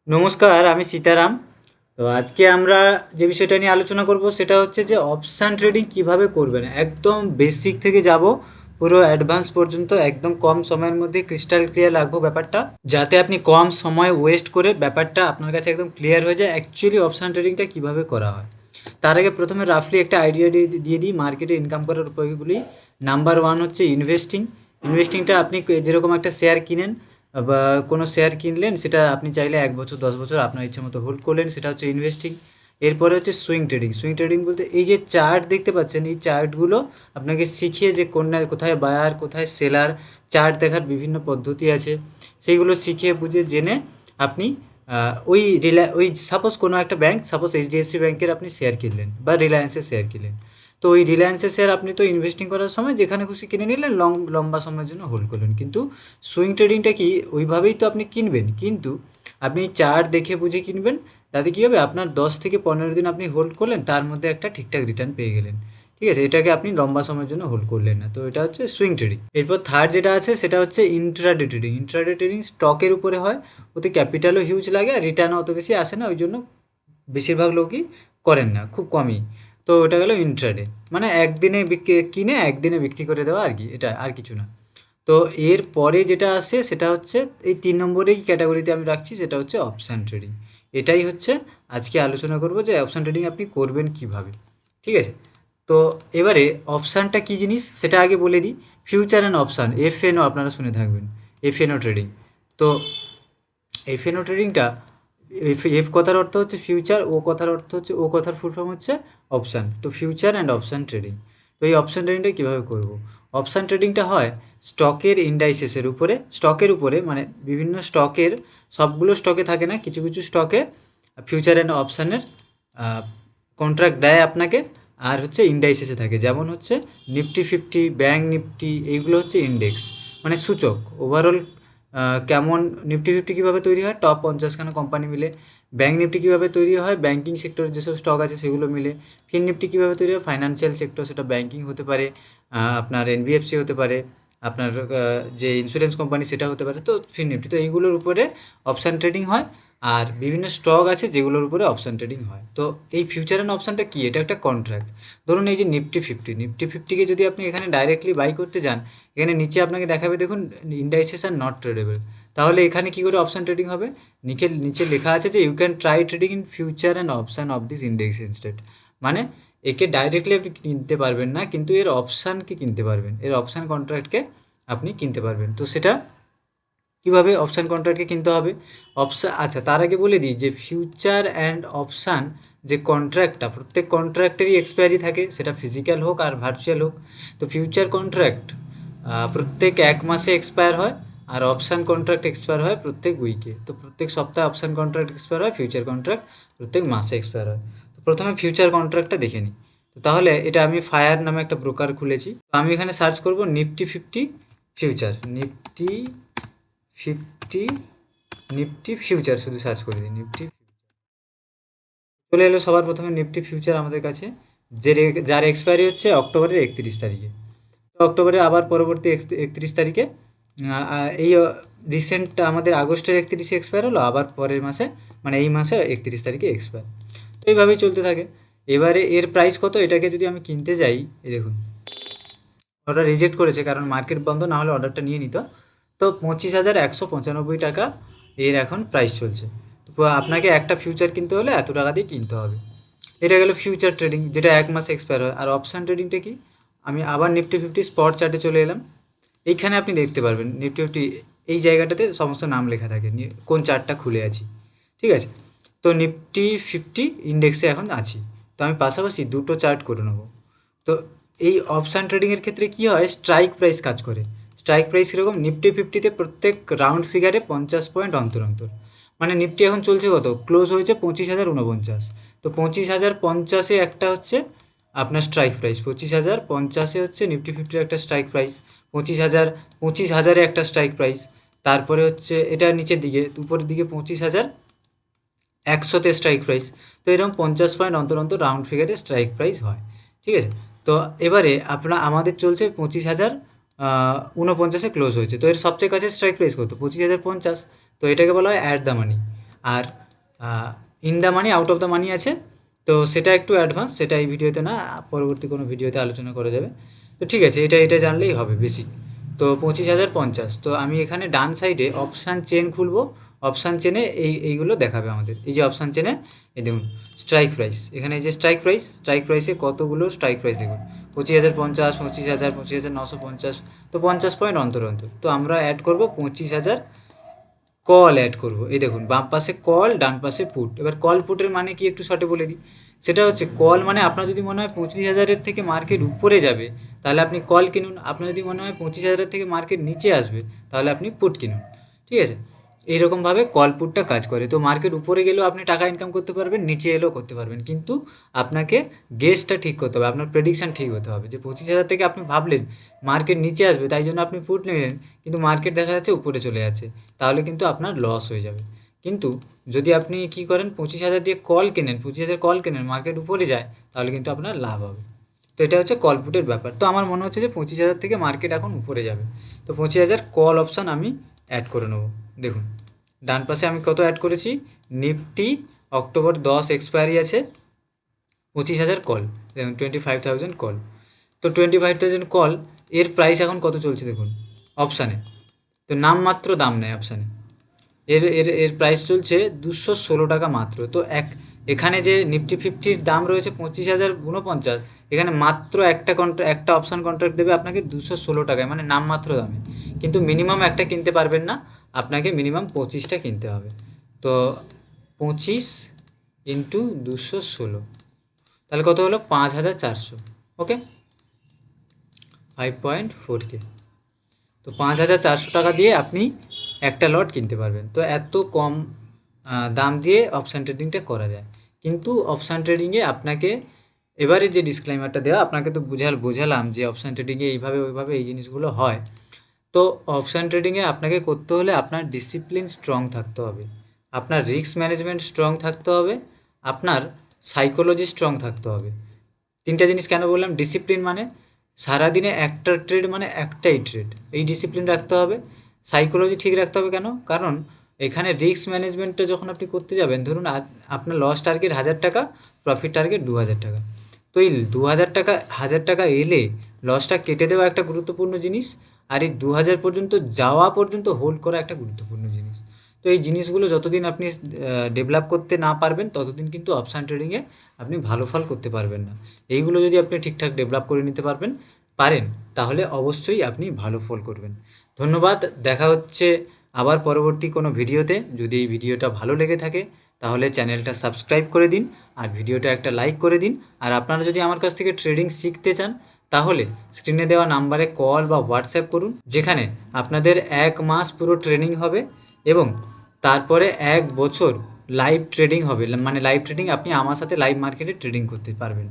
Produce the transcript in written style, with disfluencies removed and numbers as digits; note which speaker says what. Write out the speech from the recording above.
Speaker 1: নমস্কার, আমি সীতারাম। তো আজকে আমরা যে বিষয়টা নিয়ে আলোচনা করব সেটা হচ্ছে যে অপশান ট্রেডিং কিভাবে করবেন। একদম বেসিক থেকে যাব পুরো অ্যাডভান্স পর্যন্ত, একদম কম সময়ের মধ্যে ক্রিস্টাল ক্লিয়ার রাখবো ব্যাপারটা, যাতে আপনি কম সময় ওয়েস্ট করে ব্যাপারটা আপনার কাছে একদম ক্লিয়ার হয়ে যায় অ্যাকচুয়ালি অপশান ট্রেডিংটা কিভাবে করা হয়। তার আগে প্রথমে রাফলি একটা আইডিয়া দিয়ে দিই মার্কেটে ইনকাম করার উপায়গুলি। নাম্বার ওয়ান হচ্ছে ইনভেস্টিং। ইনভেস্টিংটা আপনি যেরকম একটা শেয়ার কিনেন বা কোনো শেয়ার কিনলেন, সেটা আপনি চাইলে 1 বছর 10 বছর আপনার ইচ্ছে মতো হোল্ড করলেন, সেটা হচ্ছে ইনভেস্টিং। এরপরে হচ্ছে সুইং ট্রেডিং। সুইং ট্রেডিং বলতে এই যে চার্ট দেখতে পাচ্ছেন, এই চার্টগুলো আপনাকে শিখিয়ে যে কোথায় বায়ার কোথায় সেলার, চার্ট দেখার বিভিন্ন পদ্ধতি আছে, সেইগুলো শিখিয়ে বুঝে জেনে আপনি ওই সাপোজ কোনো একটা ব্যাংক, সাপোজ এইচডিএফসি ব্যাংকের আপনি শেয়ার কিনলেন বা রিলায়েন্সের শেয়ার কিনলেন। তো ওই রিলায়েন্সের শেয়ার আপনি তো ইনভেস্টিং করার সময় যেখানে খুশি কিনে নিলেন, লম্বা সময়ের জন্য হোল্ড করলেন। কিন্তু সুইং ট্রেডিংটা কি, ওইভাবেই তো আপনি কিনবেন, কিন্তু আপনি চার্ট দেখে বুঝে কিনবেন। তাতে কী হবে, আপনার 10 থেকে 15 দিন আপনি হোল্ড করলেন, তার মধ্যে একটা ঠিকঠাক রিটার্ন পেয়ে গেলেন। ঠিক আছে, এটাকে আপনি লম্বা সময়ের জন্য হোল্ড করলেন না। তো এটা হচ্ছে সুইং ট্রেডিং। এরপর থার্ড যেটা আছে সেটা হচ্ছে ইন্ট্রাডে ট্রেডিং। ইন্ট্রাডে ট্রেডিং স্টকের উপরে হয়, ওতে ক্যাপিটালও হিউজ লাগে আর রিটার্নও অত বেশি আসে না, ওই জন্য বেশিরভাগ লোকই করেন না, খুব কমই। তো ওটা গেল ইন্ট্রাডে, মানে একদিনে কিনে একদিনে বিক্রি করে দেওয়া আর কি, এটা আর কিছু না। তো এর পরে যেটা আসে সেটা হচ্ছে এই 3 নম্বরেই ক্যাটাগরিতে আমি রাখছি, সেটা হচ্ছে অপশান ট্রেডিং। এটাই হচ্ছে আজকে আলোচনা করব যে অপশান ট্রেডিং আপনি করবেন কিভাবে। ঠিক আছে, তো এবারে অপশানটা কী জিনিস সেটা আগে বলে দিই। ফিউচার অ্যান্ড অপশান, এফএনও আপনারা শুনে থাকবেন, এফএনও ট্রেডিং। তো এফএনও ট্রেডিংটা, এফ কথার অর্থ হচ্ছে ফিউচার, ও কথার অর্থ হচ্ছে, ও কথার ফুল ফর্ম হচ্ছে অপশান। তো ফিউচার অ্যান্ড অপশান ট্রেডিং। তো এই অপশান ট্রেডিংটা কীভাবে করব। অপশান ট্রেডিংটা হয় স্টকের ইন্ডাইসেসের উপরে, স্টকের উপরে মানে বিভিন্ন স্টকের, সবগুলো স্টকে থাকে না, কিছু কিছু স্টকে ফিউচার অ্যান্ড অপশানের কন্ট্রাক্ট দেয় আপনাকে। আর হচ্ছে ইন্ডাইসেসে থাকে, যেমন হচ্ছে নিফটি 50, ব্যাঙ্ক নিফটি, এইগুলো হচ্ছে ইন্ডেক্স, মানে সূচক। ওভারঅল কেমন নিফটি 50 কীভাবে তৈরি হয়, টপ 50খানা কোম্পানি মিলে। ব্যাঙ্ক নিফটি কীভাবে তৈরি হয়, ব্যাঙ্কিং সেক্টরের যেসব স্টক আছে সেগুলো মিলে। ফিন নিফটি কীভাবে তৈরি হয়, ফাইন্যান্সিয়াল সেক্টর, সেটা ব্যাঙ্কিং হতে পারে, আপনার এনবিএফসি হতে পারে, আপনার যে ইন্স্যুরেন্স কোম্পানি সেটা হতে পারে। তো ফিন নিফটি, তো এইগুলোর উপরে অপশান ট্রেডিং হয়। আর বিভিন্ন স্টক আছে যেগুলোর উপরে অপশান ট্রেডিং হয়। তো এই ফিউচার অ্যান্ড অপশানটা কী, এটা একটা কন্ট্রাক্ট। ধরুন এই যে নিফটি 50কে যদি আপনি এখানে ডাইরেক্টলি বাই করতে যান, এখানে নিচে আপনাকে দেখাবে দেখুন ইন্ডাইসেস আর নট ট্রেডেবল। তাহলে এখানে কী করে অপশান ট্রেডিং হবে, নিচে লেখা আছে যে you can try trading in future and option of this index instead. মানে একে ডাইরেক্টলি আপনি কিনতে পারবেন না, কিন্তু এর অপশানকে কিনতে পারবেন, এর অপশান কন্ট্রাক্টকে আপনি কিনতে পারবেন। তো সেটা কীভাবে অপশান কন্ট্রাক্টকে কিনতে হবে। আচ্ছা, তার আগে বলে দিই যে ফিউচার অ্যান্ড অপশান যে কন্ট্রাক্টটা, প্রত্যেক কন্ট্রাক্টেরই এক্সপায়ারি থাকে, সেটা ফিজিক্যাল হোক আর ভার্চুয়াল হোক। তো ফিউচার কন্ট্রাক্ট প্রত্যেক 1 মাসে এক্সপায়ার হয়, আর অপশান কন্ট্রাক্ট এক্সপায়ার হয় প্রত্যেক উইকে। তো প্রত্যেক সপ্তাহে অপশান কন্ট্রাক্ট এক্সপায়ার হয়, ফিউচার কন্ট্রাক্ট প্রত্যেক মাসে এক্সপায়ার হয়। তো প্রথমে ফিউচার কন্ট্রাক্টটা দেখে নিই। তো তাহলে এটা আমি ফায়ার নামে একটা ব্রোকার খুলেছি। তো আমি এখানে সার্চ করব Nifty 50 future, fifty Nifty future, শুধু সার্চ করে দিই নিফটি। চলে এলো সবার প্রথমে নিফটি ফিউচার আমাদের কাছে, যার এক্সপায়ারি হচ্ছে অক্টোবরের 31 তারিখে। তো অক্টোবরে আবার পরবর্তী 31 তারিখে, এই রিসেন্ট আমাদের আগস্টের 31-এ এক্সপায়ার হলো, আবার পরের মাসে মানে এই মাসে 31 তারিখে এক্সপায়ার। তো এইভাবেই চলতে থাকে। এবারে এর প্রাইস কত, এটাকে যদি আমি কিনতে যাই, এই দেখুন অর্ডার রিজেক্ট করেছে, কারণ মার্কেট বন্ধ, না হলে অর্ডারটা নিয়ে নিত। তো 25,195 টাকা এর এখন প্রাইস চলছে। তো আপনাকে একটা ফিউচার কিনতে হলে এত টাকা দিয়ে কিনতে হবে। এটা গেল ফিউচার ট্রেডিং, যেটা 1 মাসে এক্সপায়ার হয়। আর অপশান ট্রেডিংটা কি, আমি আবার নিফটি 50 স্পট চার্টে চলে এলাম। এইখানে আপনি দেখতে পারবেন নিফটি 50 এই জায়গাটাতে সমস্ত নাম লেখা থাকে, কোন চার্টটা খুলে আছি। ঠিক আছে, তো নিফটি 50 ইন্ডেক্সে এখন আছি। তো আমি পাশাপাশি দুটো চার্ট করে নেব। তো এই অপশান ট্রেডিংয়ের ক্ষেত্রে কী হয়, স্ট্রাইক প্রাইস কাজ করে। স্ট্রাইক প্রাইস কীরকম, নিফটি 50-তে প্রত্যেক রাউন্ড ফিগারে 50 পয়েন্ট অন্তর অন্তর। মানে নিফটি এখন চলছে কত, ক্লোজ হয়েছে 25,049। তো 25,050-এ একটা হচ্ছে আপনার স্ট্রাইক প্রাইস, 25,050-এ হচ্ছে নিফটি 50-এর একটা স্ট্রাইক প্রাইস, 25,000-এ একটা স্ট্রাইক প্রাইস। তারপরে হচ্ছে এটা নিচের দিকে, উপরের দিকে 25,100-তে স্ট্রাইক প্রাইস। তো এরকম 50 পয়েন্ট অন্তর অন্তর রাউন্ড ফিগারে স্ট্রাইক প্রাইস হয়। ঠিক আছে, তো এবারে আমাদের চলছে 25,049-এ ক্লোজ হয়েছে। তো এর সবচেয়ে কাছে স্ট্রাইক প্রাইস কত, 25,050। তো এটাকে বলা হয় অ্যাট দ্য মানি। আর in the money out of the money আছে, তো সেটা একটু অ্যাডভান্স, সেটা এই ভিডিওতে না, পরবর্তী কোনো ভিডিওতে আলোচনা করা যাবে। তো ঠিক আছে, এটা জানলেই হবে বেসিক। তো 25,050। তো আমি এখানে ডান সাইডে অপশান চেন খুলবো, অপশান চেনে এইগুলো দেখাবে আমাদের। এই যে অপশান চেনে এই দেখুন স্ট্রাইক প্রাইস, এখানে এই যে স্ট্রাইক প্রাইসে কতগুলো স্ট্রাইক প্রাইস দেখুন, 25,050, 25,000, 25,950, তো 50 পয়েন্ট অন্তর। তো আমরা অ্যাড করবো 25,000 কল অ্যাড করব। এই দেখুন বাম পাশে কল, ডান পাশে পুট। এবার কল পুটের মানে কি একটু শর্টে বলে দিই। সেটা হচ্ছে কল মানে আপনার যদি মনে হয় 25,000-এর থেকে মার্কেট উপরে যাবে তাহলে আপনি কল কিনুন, আপনার যদি মনে হয় 25,000-এর থেকে মার্কেট নিচে আসবে তাহলে আপনি পুট কিনুন, ঠিক আছে। এইরকমভাবে কল পুটটা কাজ করে। তো মার্কেট উপরে গেলেও আপনি টাকা ইনকাম করতে পারবেন, নিচে এলেও করতে পারবেন, কিন্তু আপনাকে গেসটা ঠিক করতে হবে, আপনার প্রেডিকশান ঠিক হতে হবে। যে 25,000 থেকে আপনি ভাবলেন মার্কেট নিচে আসবে তাই জন্য আপনি পুট নিলেন, কিন্তু মার্কেট দেখা যাচ্ছে উপরে চলে যাচ্ছে, তাহলে কিন্তু আপনার লস হয়ে যাবে। কিন্তু যদি আপনি কী করেন 25,000 দিয়ে কল কেনেন, 25,000 কল কেনেন, মার্কেট উপরে যায়, তাহলে কিন্তু আপনার লাভ হবে। তো এটা হচ্ছে কল পুটের ব্যাপার। তো আমার মনে হচ্ছে যে 25,000 থেকে মার্কেট এখন উপরে যাবে, তো 25,000 কল অপশান আমি অ্যাড করে নেবো। দেখুন ডান পাশে আমি কত অ্যাড করেছি, নিফটি অক্টোবর 10 এক্সপায়ারি আছে, 25,000 কল, দেখুন 25,000 কল। তো 25,000 কল এর প্রাইস এখন কত চলছে দেখুন অপশানে, তো নামমাত্র দাম নেয় অপশানে, এর এর এর প্রাইস চলছে 216 টাকা মাত্র। তো এখানে যে নিফটি 50-র দাম রয়েছে 25,049, এখানে মাত্র একটা অপশান কন্ট্রাক্ট দেবে আপনাকে 216 টাকায়, মানে নামমাত্র দামে। কিন্তু মিনিমাম একটা কিনতে পারবেন না, আপনাকে মিনিমাম 25টা কিনতে হবে। তো 25 ইন্টু 216, তাহলে কত হলো 5,400, ওকে, 5.4K। তো 5,400 টাকা দিয়ে আপনি একটা লট কিনতে পারবেন। তো এত কম দাম দিয়ে অপশান ট্রেডিংটা করা যায়। কিন্তু অপশান ট্রেডিংয়ে আপনাকে এবারে যে ডিসক্লেইমারটা দেওয়া, আপনাকে তো বোঝালাম যে অপশান ট্রেডিংয়ে এইভাবে ওইভাবে এই জিনিসগুলো হয়। তো অপশান ট্রেডিংয়ে আপনাকে করতে হলে আপনার ডিসিপ্লিন স্ট্রং থাকতে হবে, আপনার রিস্ক ম্যানেজমেন্ট স্ট্রং থাকতে হবে, আপনার সাইকোলজি স্ট্রং থাকতে হবে। তিনটা জিনিস কেন বললাম, ডিসিপ্লিন মানে সারাদিনে একটা ট্রেড মানে একটাই ট্রেড, এই ডিসিপ্লিন রাখতে হবে। সাইকোলজি ঠিক রাখতে হবে, কেন, কারণ এখানে রিস্ক ম্যানেজমেন্টটা যখন আপনি করতে যাবেন, ধরুন আপনার লস টার্গেট 1,000 টাকা, প্রফিট টার্গেট 2,000 টাকা, তো এই 2,000 টাকা 1,000 টাকা এলে লসটা কেটে দেওয়া একটা গুরুত্বপূর্ণ জিনিস, আর এই 2,000 পর্যন্ত যাওয়া পর্যন্ত হোল্ড করা একটা গুরুত্বপূর্ণ জিনিস। তো এই জিনিসগুলো যতদিন আপনি ডেভেলপ করতে না পারবেন ততদিন কিন্তু অপশান ট্রেডিংয়ে আপনি ভালো ফল করতে পারবেন না। এইগুলো যদি আপনি ঠিকঠাক ডেভেলপ করে নিতে পারেন তাহলে অবশ্যই আপনি ভালো ফল করবেন। ধন্যবাদ, দেখা হচ্ছে আবার পরবর্তী কোনো ভিডিওতে। যদি এই ভিডিওটা ভালো লেগে থাকে তাহলে চ্যানেলটা সাবস্ক্রাইব করে দিন আর ভিডিওটা একটা লাইক করে দিন। আর আপনারা যদি আমার কাছ থেকে ট্রেডিং শিখতে চান তাহলে স্ক্রিনে দেওয়া নাম্বারে কল বা হোয়াটসঅ্যাপ করুন, যেখানে আপনাদের 1 মাস পুরো ট্রেনিং হবে এবং তারপরে 1 বছর লাইভ ট্রেডিং হবে, মানে লাইভ ট্রেডিং, আপনি আমার সাথে লাইভ মার্কেটে ট্রেডিং করতে পারবেন।